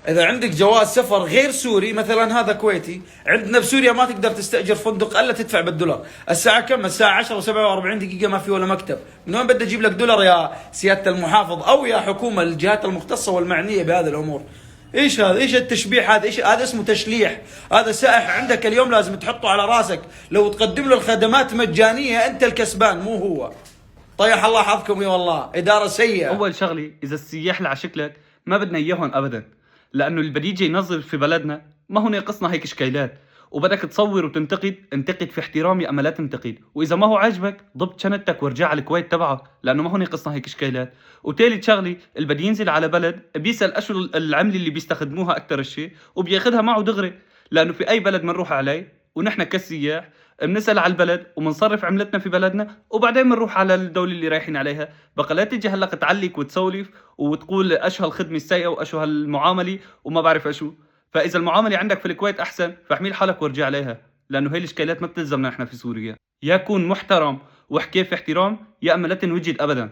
اذا عندك جواز سفر غير سوري، مثلا هذا كويتي، عندنا بسوريا ما تقدر تستاجر فندق الا تدفع بالدولار. الساعه كم؟ الساعه 10 و47 دقيقه، ما في ولا مكتب. من وين بدي اجيب لك دولار يا سياده المحافظ او يا حكومه الجهات المختصه والمعنيه بهذه الامور؟ ايش هذا؟ ايش التشبيح هذا؟ ايش هذا؟ اسمه تشليح. هذا سائح عندك اليوم لازم تحطه على راسك. لو تقدم له الخدمات مجانيه انت الكسبان مو هو. طيح الله حظكم يا والله، اداره سيئه. اول شغله، اذا السياح اللي على شكلك ما بدنا اياهم ابدا، لانه اللي بده يجي ينظر في بلدنا ما هو ناقصنا هيك شكايلات. وبدك تصور وتنتقد، انتقد في احترامي اما لا تنتقد، واذا ما هو عاجبك ضبط شنطتك وارجع على الكويت تبعك، لانه ما هو ناقصنا هيك شكايلات. وثالث شغله، اللي بده ينزل على بلد بيسال اشو العمله اللي بيستخدموها اكثر شيء وبياخذها معه دغري، لانه في اي بلد بنروح عليه ونحن كسياح بنسال على البلد وبنصرف عملتنا في بلدنا وبعدين بنروح على الدوله اللي رايحين عليها. بقى لا تيجي هلا تعلق وتسولف وتقول اشو هالخدمه السيئه واشو هالمعامله وما بعرف اشو. فاذا المعامله عندك في الكويت احسن فاحمل حالك وارجع عليها، لانه هي الاشكاليات ما بتلزمنا احنا في سوريا. يا كون محترم واحكي في احترام، يا اما لا تنوجد ابدا.